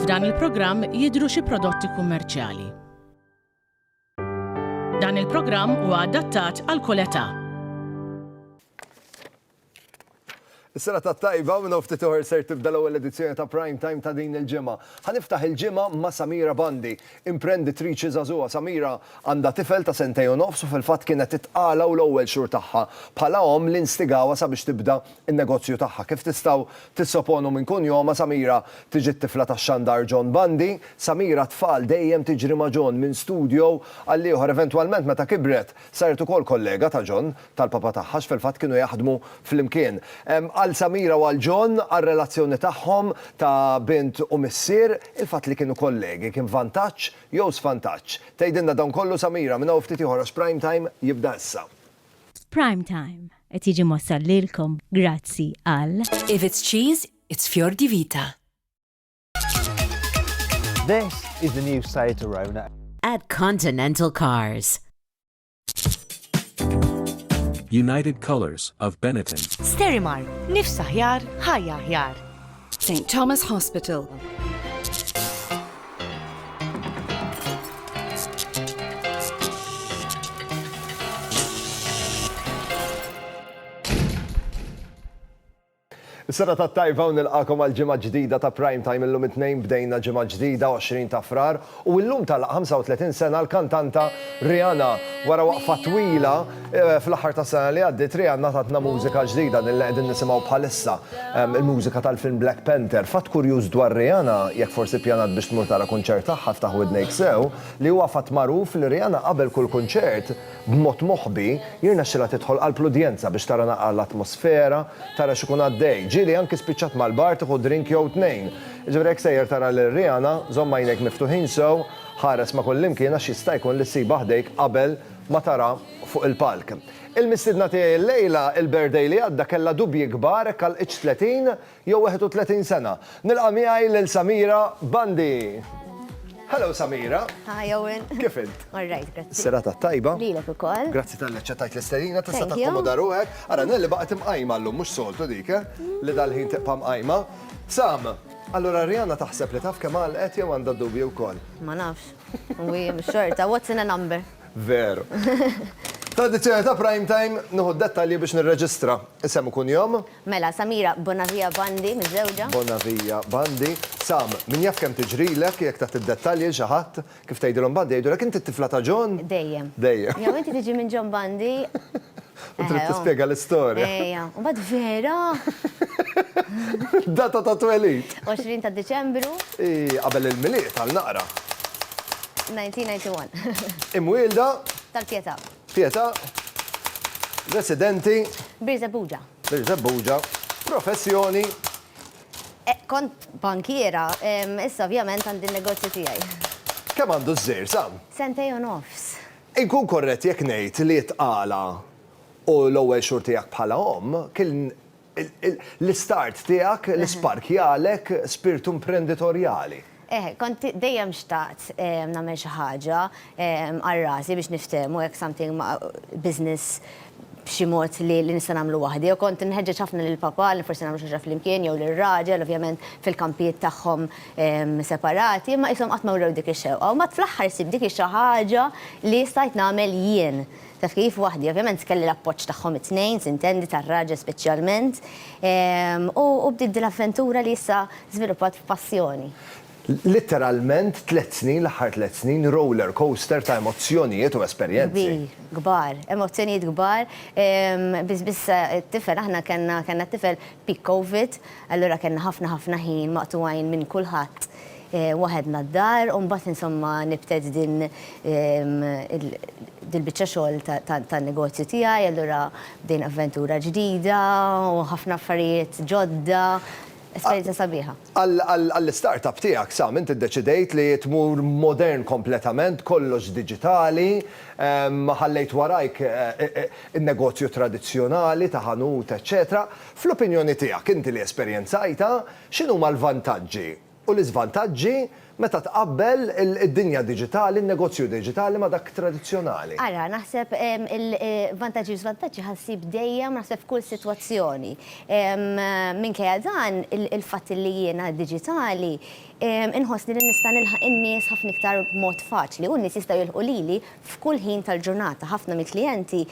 F'dan il-programm jidhru xi prodotti kummerċjali. Dan il-programm huwa adattat għal kull età. Is-sena tat-tajba minn ftit oħra ser tibda l-ewwel edizzjoni ta' Prime Time ta' din il-ġimgħa. Ħaniftaħ il-ġimgħa ma' Samira Bandi, imprenditriċi żagħżugħa. Samira għandha tifel ta' sentejn u nofs u fil-fatt kienet titqala u l-ewwel xhur tagħha bħala hom li instigawha sabiex tibda n-negozju tagħha. Kif tistgħu tissoponu minn kun joma Samira tiġi t-tifla tax-xandar John Bandi, Samira tfal dejjem tiġri ma' John minn studio għal ieħor eventwalment meta kibret saret ukoll kollega ta' John tal-papa tagħha fil-fatt kienu jaħdmu flimkien. Għal Samira u għal John għal-relazzjoni tagħhom ta' bint u missier il-fatt li kienu kollegi kien vantaġġ jew svantaġġ. Tgħidilna dawn kollu Samira minn hawn ftit ieħor Prime Time jibda issa. Prime Time qed jiġi mossal lilkom grazzi għal If it's cheese, it's Fior di Vita. This is the new Seat Arona. At Continental Cars. United Colors of Benetton. Sterimar, nifsa ħjar, ħajja ħjar. St. Thomas Hospital. Is-sena tat-tajba u nilqakom għal ġimgħa ġdida ta' Prime Time illum it-tnejn bdejna ġimgħa ġdida 20 ta' frar u llum tal-35 sena l-kantanta Rihanna wara waqfa twila fl-aħħar ta' sena li għaddiet Rihanna tatna mużika ġdida li qegħdin nisimgħu bħalissa il-mużika tal-film Black Panther. Fatt kurjuż dwar Rihanna jekk forsi ppjanat biex tmur tara kunċert tagħha ftaħ widnejk sew li huwa fatt magħruf li Rihanna qabel kull kunċert b'mod moħħbi jirnexxilha tidħol qalb-udjenza biex tara naqra l-atmosfera, tara x'ikun għaddej. Ġieli anke spiċċat mal-bar tieħu drink jew tnejn. Ġifieri hekk sejjer tara lil Rihanna, żomm għajnejk miftuħin sew, ħares ma' kull imkien għax jista' jkun li ssib ħdejk qabel ma tara fuq il-palk. Il-mistiedna tiegħi llejla il-birthday li għadda kellha dubji kbar hekk għal 30 jew 31 sena. Nilqa' miegħi lil Samira Bandi. Hello Samira. Hi Owen. Kif int? All right, grazzi. Serata tajba. Lilek ukoll. Grazzi tal-li ċettajt l-istedina, tista' Thank you. takkomoda ruħek. Ara nelli baqgħet imqajma llum mhux soltu dik, li dal-ħin tibqa' mqajma. Sam, allura Rihanna taħseb li taf kemm għalqet jew għandha dubji wkoll. Ma nafx. Xorta, what's in a number? Veru. Tradizzjoni ta' Prime Time nuħu dettalji biex nirreġistra. Isem ikun jom? Mela, Samira Bonavija Bandi, miż-żewġa. Bonavija Bandi. Sam, min jaf kemm tiġrilek jekk taħt id-dettalji xi ħadd kif tgħidilhom Bandi jgħidulek inti t-tifla ta' John? Dejjem. Dejjem. Jew inti tiġi minn John Bandi. U trid tispjega l-istorja. Ejja, u bad vera. Data ta' twelid. 20 ta' Deċembru Qabel il-miliet għal-naqra. 1991. Imwielda, Tal-Pieta. Pieta, residenti, Birza Buġa. Birżebbuġa, professjoni. Kont bankiera, issa ovvjament għandi n-negozju tiegħi. Kemm għandu żżejr, Sam? Sentej u nofs. Inkun korrett jekk ngħid li tqala u l-ewwel xhur tiegħek bħala omm kien l-istart tiegħek l-ispark jalek spiritu imprenditorjali. Kont dejjem xtaqt nagħmel xi ħaġa għal rasi biex niftehmu hekk something ma' business b'xi mod li nista' nagħmlu waħdi. U kont inħeġġeġ ħafna lil papa li forsi nagħmlu xi ħaġa flimkien jew lir-raġel ovvjament fil-kampijiet tagħhom separati, imma ishom qatt ma wrew dik ix-xewqa. U mat fl-aħħar sib dik xi ħaġa li stajt nagħmel jien. Taf kif waħdi, ovvjament kelli l-appoġġ tagħhom it-tnejn, sintendi tar-raġel speċjalment. U bdiet l-avventura li issa żviluppat f'passjoni. Letteralment 3 snin, l-aħħar 3 snin, roller coaster ta' emozzjonijiet u esperjenzi. Kbar, emozzjonijiet kbar. Biss t-tifel, aħna kellna t-tifel peak COVID, allura kellna ħafna ħin maqtuwajn minn kulħadd waħedna d-dar, u mbagħad insomma nibted din il-biċċa xogħol tan-negozju tiegħi, allura bdejn avventura ġdida u ħafna affarijiet ġodda. Esperienza sabiħa. Għall-startup tiegħek, Sam, inti ddeċidejt li tmur modern kompletament, kollox digitali, ħallejt warajk il-negozju tradizzjonali ta' ħanut, eċetera. Fl-opinjoni tiegħek, inti li esperjenzajta, x'inhuma l-vantaġġi u l-iżvantaġġi meta tqabbel id-dinja diġitali, il-negozju diġitali ma dak tradizzjonali. Ara, naħseb il-vantaġġi u żvantaġġi ħassib dejjem naħseb f'kull sitwazzjoni. Minkejja dan il-fatt li jiena diġitali inħossni li nista' nilħaq in-nies ħafna iktar b'mod faċli u n-nies jistgħu jilħqu lili f'kull ħin tal-ġurnata. Ħafna mill-klijenti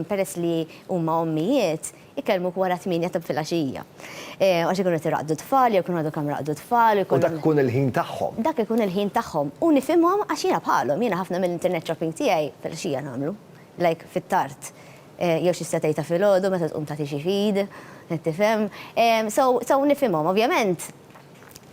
peress li huma ommijiet ikellmuk wara 8 ta' filgħaxija. Għax ikunu tiraqdu tfal, jew ikunu għadu kemm raqdu tfal. U dak ikun il-ħin tagħhom. Dak ikun il-ħin tagħhom. U nifhimhom għax jiena bħalhom, jiena ħafna mill-internet shopping tiegħi filgħaxija nagħmlu. Like fit-tard. Jew xi setejta filgħodu meta tqum tagħti xi feed, tifhem. So nifhimhom, ovvjament.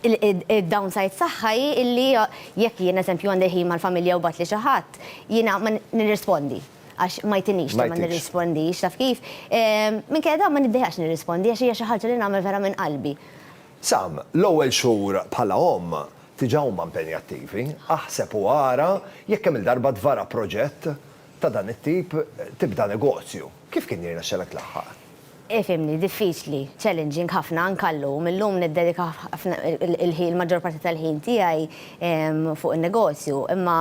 Il-downside saħħa illi jekk jien eżempju għandi ħin mal-familja u bat li xi ħadd, jiena ma nirrispondi. Għax ma jtinix ta' ma nirrispondix, taf kif. Minkejja dan ma niddeħax nirrispondi għax hija xi ħaġa li nagħmel vera minn qalbi. Sam, l-ewwel xhur bħala tiġa huma impenjattivi, aħseb u ara jekk hemm il-darba dvara proġett ta' dan it-tip tibda negozju. Kif kien jirnexxelek l-aħħar? Fimni, diffiċli, challenging ħafna nkallum, illum niddedika il-ħin, maġġor parti tal-ħin tiegħi fuq il-negozju, imma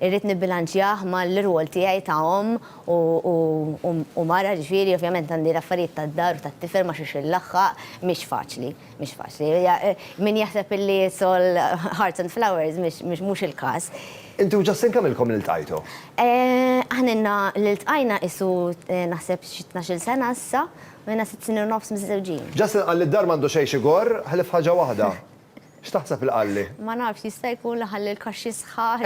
irrid nibbilanċjah ma l-rwol tiegħi ta' u mara ġifieri, ovvjament għandi l-affarijiet tad-dar u tat-tifel ma xiex il-laħħaq, mhix faċli, mhix faċli. Min jaħseb illi sol Hearts and Flowers mhux il-każ. Intu ġastin kamilkom l-tajtu? Ħanilna l-tqajna isu naħseb xi 12 sena issa, minna 6 snin u nofs miżewġin. Ġastin għalli d-dar m'għandu xejn xigor, ħalif ħaġa waħda. X'taħseb il-qalli? Ma nafx jista' jkun li ħalli l-kaxxi sħaħ.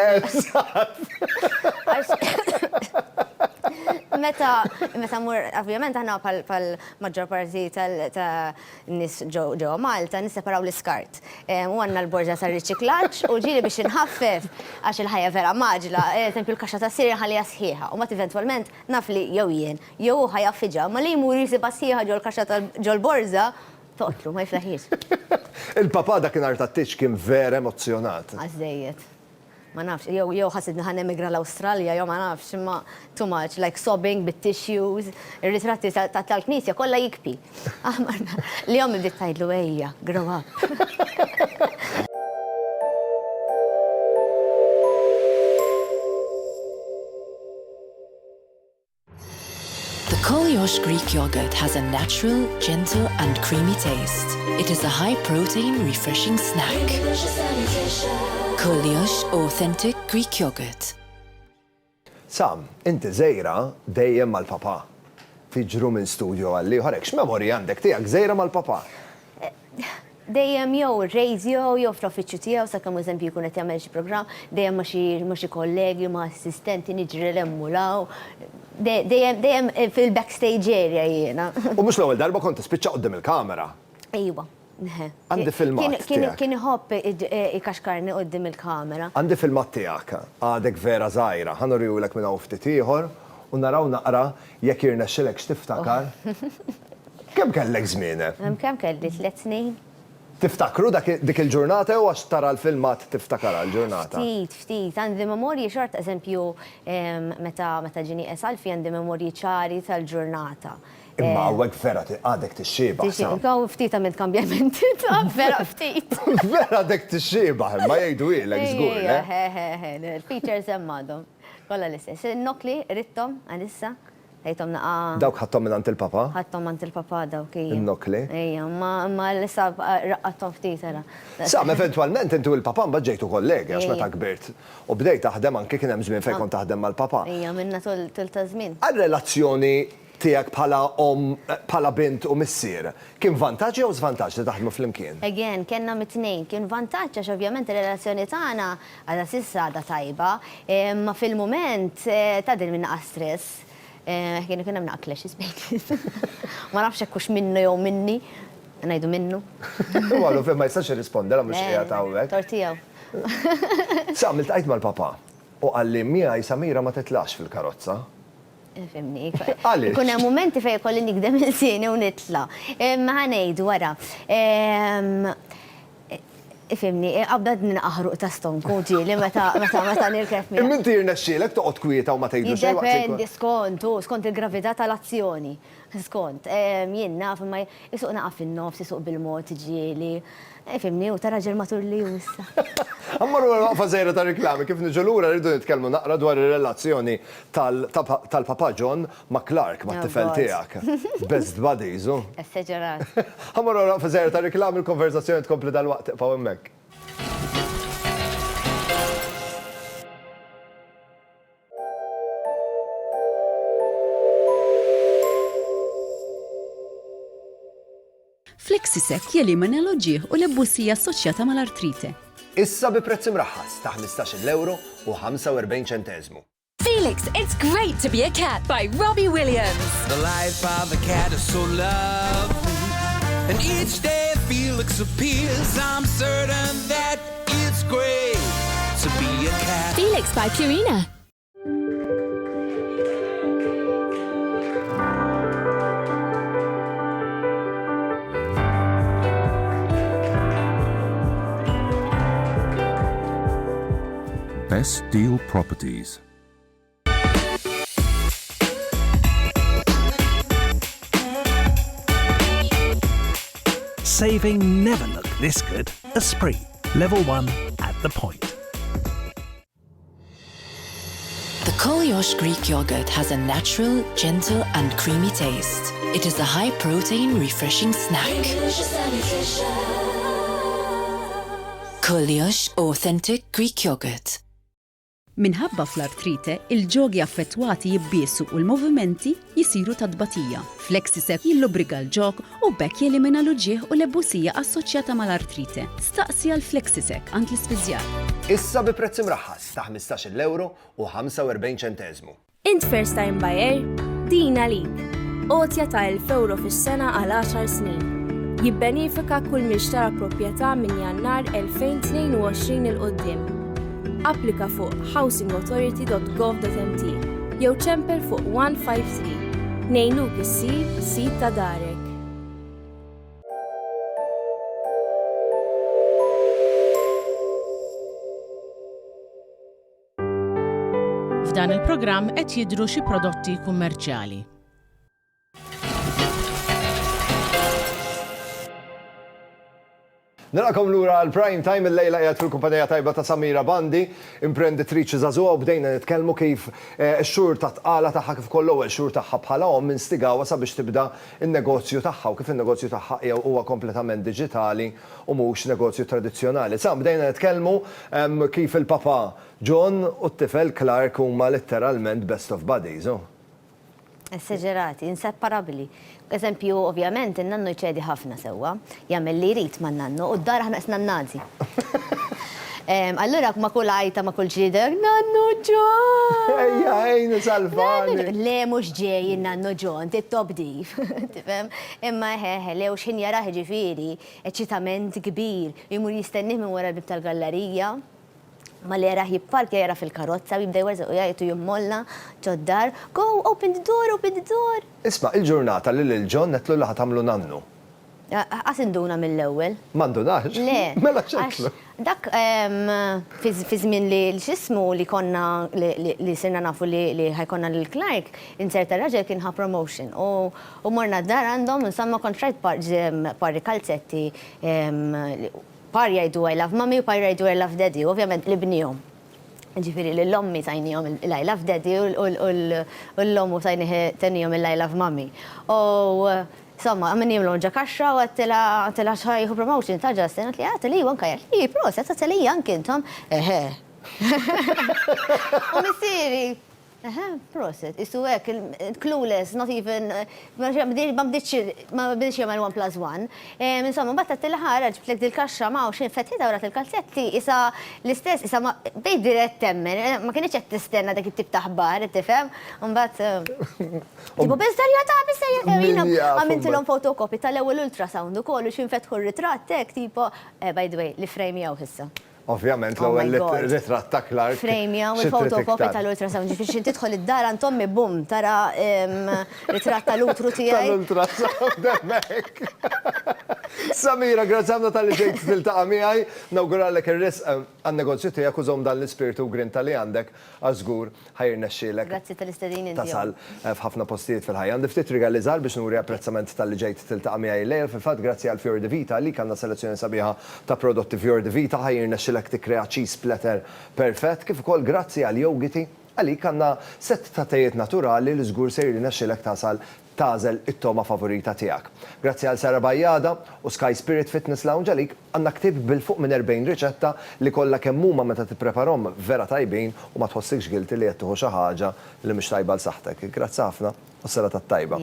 Meta mur, ovvjament aħna pal-maġġor parti tal-nis ġewwa Malta nisseparaw l-iskart. U għandna l-borġa tar-riċiklaġġ u ġieli biex inħaffef għax il-ħajja vera maġla, tempju l-kaxxa ta' sirja ħalliha sħiħa. U mat eventwalment naf li jew jien, jew ħajaffiġa, ma li jmur jisibha sħiħa ġol kaxxa ġol borża toqtlu ma jiflaħiex. Il-papa dakinhar tat-tix kien vera emozzjonat. Għażdejjed. Ma nafx, jew ħassidni ħan emigra l-Awstralja, jew ma nafx, imma too much, like sobbing bit-tissues, ir-ritratti tal-knisja kollha jikpi. Li jom bdiet tgħidlu ejja, grow up. The Koliosh Greek yogurt has a natural, gentle and creamy taste. It is a high-protein, refreshing snack. Koliosh Authentic Greek Yogurt. Sam, inti żejra dejjem mal-papa. Tiġru minn studio għalli, ħarek, x'memorji għandek tiegħek żejra mal-papa? Dejjem jew ir-radio jew fl-uffiċċju tiegħu sakemm eżempju jkun qed jagħmel xi programm, dejjem ma xi kollegi ma assistenti niġri l-emmulaw. Dejjem fil-backstage area jiena. U mhux l-ewwel darba kont tispiċċa qudiem il-kamera. Ejwa. Għandi filmat tiegħek. Kien iħobb ikaxkarni qudiem il-kamera. Għandi filmat tiegħek, għadek vera żgħira, ħanurjulek minn hawn ftit ieħor u naraw naqra jekk jirnexxilek x'tiftakar. Kemm kellek żmienek? Kemm kelli 3 snin? Tiftakru dik il-ġurnata u għax tara l-filmat tiftakar għal-ġurnata? Ftit. Għandi memorji xort, eżempju, meta ġini esalfi għandi memorji ċari tal-ġurnata. Imma għawek vera għadek t-xieba. Għaw ftit għamil kambjamenti ta' vera ftit. Vera għadek t-xieba, ma jgħidu ilek zgur. Il-features emmadhom. Kolla l-istess. Nokli, rittom, għadissa. Għajtom naqa. Dawk ħattom minn għant il-papa? ħattom għant il-papa dawk. Il-nokli? Ejja, ma l-issa raqqattom ftit għara. Sam, eventualment intu il-papa mbaġġejtu kollegi għax meta kbirt. U bdejt taħdem anke kien hemm żmien fejn kont taħdem mal-papa. Ejja, minna tul ta' żmien. Għal-relazzjoni tiegħek bħala bint u missier, kien vantaġġ jew żvantaġġ li taħdmu flimkien? Again, kienna mit-tnejn, kien vantaġġ għax ovvjament ir-relazzjoni tagħna għadha sissa għadha tajba, ma fil-mument tagħdil minn stress. Kienu kien hemm naqlex isbejt. Ma nafx hekk hux minnu jew minni, ngħidu minnu. Għallu fejn ma jistax irrispondela mhux qiegħed hawnhekk. Tortijaw. Sam, iltqajt mal-papa u qalli miegħi Samira ma titlax fil-karozza. Fimni, Għaliex? kun hemm mumenti fejn kolli nikdem il-sieni u nitla'. Ma ħanejdu wara. Ifimni, qabda d-nina aħruq ta' stonku ġili meta nirkef mi. Imminti jirnexxielek toqgħod kwieta u ma tgħidu xejn waqt Jiddependi, skont il-gravità tal-azzjoni. Skont, jien naf imma jisuq naqaf in-nofs, jisuq bil-mod ġieli. Ifimni, u tara ġel matur li jussa. Ammar u waqfa żejra ta' riklami, kif niġu lura rridu nitkellmu naqra dwar ir-relazzjoni tal-Papa John ma' Clark, ma' tifel tiegħek. Best buddies, u? Esseġerat. Ammar u waqfa żejra ta' riklami, il-konverzazzjoni tkompli dal-waqt iqfaw hemmhekk. Flexisec jelimina l-oġieħ u l-ebbusija assoċjata mal-artrite. Issa bi prezz imraħħas ta' 15 euro u 45 ċentesmu. Felix, it's great to be a cat by Robbie Williams. The life of a cat is so lovely. And each day Felix appears, I'm certain that it's great to be a cat. Felix by Purina. Best Deal Properties. Saving never looked this good. Esprit, level 1 at the point. The Koliosh Greek yogurt has a natural, gentle and creamy taste. It is a high-protein, refreshing snack. Koliosh Authentic Greek Yogurt. Minħabba fl-artrite, il-ġogi affettwati jibbiesu u l-movimenti jisiru ta' dbatija. Flexisec jillobriga l-ġog u bekk jelimina l-uġieħ u l-ebbusija assoċjata mal-artrite. Staqsi għal Flexisec għand l-ispiżjar. Issa bi prezz imraħħas ta' 15 euro u 45 ċentesmu. Int first time buyer? Din għalik. Qotja ta' 1000 euro fis-sena għal 10 snin. Jibbenifika kull mixtara proprjetà minn Jannar 2022 il-qoddim. Applika fuq housingauthority.gov.mt jew ċempel fuq 153. Nejnuk issir sit ta' darek. F'dan il-programm qed jidhru xi prodotti kummerċjali. Nilaqgħu lura l-prime time il-lejla qiegħed fil-kumpanija tajba ta' Samira Bandi, imprenditriċi żagħżugħa u bdejna nitkellmu kif x-xhur ta' tqala tagħha kif ukoll l-ewwel xhur tagħha bħala omm instigawha sabiex tibda n-negozju tagħha u kif in-negozju tagħha huwa kompletament diġitali u mhux negozju tradizzjonali. Sa bdejna nitkellmu kif il-Papa John u t-tifel Clark huma letteralment best of buddies. Esseġerati, inseparabbli. Eżempju, ovvjament, in-nannu jċedi ħafna sewwa, jagħmel li jrid man-nannu u d-dar aħna isna n-nazi. Allura ma kull għajta ma kull ġider, nannu John! Ejja, ejna salvani! Le mhux ġej in-nannu John, tit-top div. Tifhem? Imma le u x'in jara ġifieri, eċċitament kbir, jmur jistennih minn wara l-bib tal-gallerija. Ma li jara jipparkja jara fil-karozza, jibda jwerżaq u jgħajtu jummolla, ġoddar, go, open the door, open the door. Isma' il-ġurnata li l-ġon netlu li ħatamlu nannu. Għasinduna mill-ewel. Mandunax? Le. Mela ċeklu. Dak fi żmien li x'ismu li konna li sirna nafu li ħajkonna l-Clark, inserta raġel kien ħa promotion. U morna d-dar għandhom, nsamma kontrajt parri kalzetti par jajdu I love mommy u par jajdu I love daddy, ovvjament li bnijom. Ġifiri li l-ommi tajnijom I love daddy u l-ommu tajnijom I love mommy. U somma, għammin jimlu ġakaxra u għattila xajħu promotion ta' ġastin, għatli għatli wanka jgħatli, proset, għatli jankintom, U missiri, proset, isu għek, clueless, not even, ma bdiċ jgħamil 1+1. Insomma, batta t-tilħara ġbtlek dil-kaxxa ma' u xin fetħita għura til-kalzetti, isa l-istess, isa ma bej dirett temmen, ma kienieċ għed t-istenna dak it-tip taħbar, t-tifem, un-bat, tipo bizdarjata, għamiltilom fotokopi tal-ewel ultrasound u kollu xin fetħu r-ritrat, tek, tipo, by the way, li frame jaw hissa. Ovvjament, l-ewwel ritratt ta' Clark. Frame u l-fotokopi tal-ultrasound, ġifieri tidħol id-dar għandhom bum tara ritratt tal-utru tiegħi. Tal-ultrasound hemmhekk. Samira, grazzi ħafna tal-li ġejt tiltaqa' miegħi, nawguralek ir-risq għan-negozju tiegħek użhom dan l-ispirtu grinta li għandek għażgur ħajrnexxielek. Grazzi tal-istedin inti. Tasal f'ħafna postijiet fil-ħajja. Għandi ftit rigali żgħar biex nuri apprezzament tal-li ġejt tiltaqa' miegħi lejl. Fil-fatt grazzi għal Fior di Vita li għandna selezzjoni sabiħa ta' prodotti Fior di Vita ħajrnexxielek tikkrea cheese splatter perfett, kif ukoll grazzi għal Yogiti għalik għandna set ta' tejjiet naturali li żgur se jirnexxielek tasal tażel it-toma favorita tiegħek. Grazzi għal Sara Bajjada u Sky Spirit Fitness Lounge għalik għandna ktib bil-fuq minn 40 riċetta li kollha kemm huma meta tippreparhom vera tajbin u ma tħossikx gilti li qed tieħu xi ħaġa li mhix tajba l saħħtek. Grazzi ħafna u s-sera tat-tajba.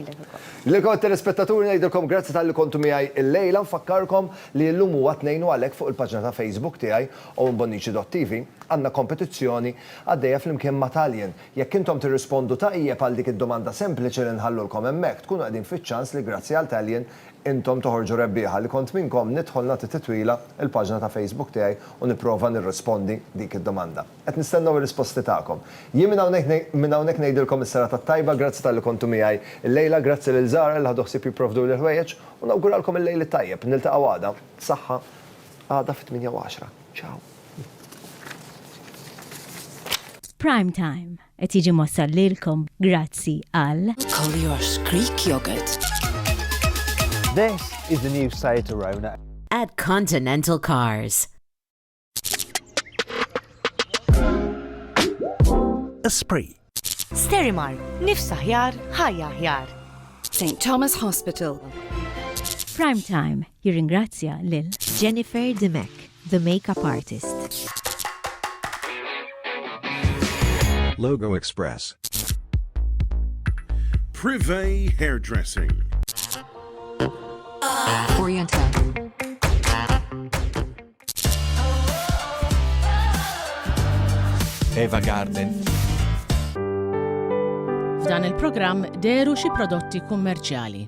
Lilkom telespettaturi ngħidilkom grazzi tal-li kontu miegħi il-lejla, nfakkarkom li llum huwa tnejn u għalhekk fuq il-paġna ta' Facebook tiegħi ownbonnici.tv għandna kompetizzjoni għaddejja flimkien ma' Taljen. Jekk intom tirrispondu tajjeb għal dik id-domanda sempliċi li nħallulkom hemmhekk, tkunu qegħdin fiċ-ċans li grazzi għal Taljen intom toħorġu rebbieħa li kont minnkom nidħol nagħti titwila il-paġna ta' Facebook tiegħi u nipprova nirrispondi dik id-domanda. Qed nistennew ir-risposti tagħkom. Jien minn hawnhekk ngħidilkom is-sera tat-tajba, grazzi tal-li kontu miegħi il-lejla, grazzi lil Żara li ħadoħsib jipprovdu l-ħwejjeġ u nawguralkom il-lejl tajjeb. Niltaqgħu għada, saħħa għada fit-8 u 10. Ciao. Prime Time qed jiġi mossal lilkom grazzi għal Coliosh Greek yogurt. This is the new Seat Arona at Continental Cars. Esprit. Sterimar, nifsa ħjar, ħajja ħjar. St. Thomas Hospital. Prime Time jirringrazzja lil Jennifer Demek, the makeup artist. Logo Express. Privé Hairdressing. Oriental. Eva Garden. F'dan il-programm deru xi prodotti kummerċjali.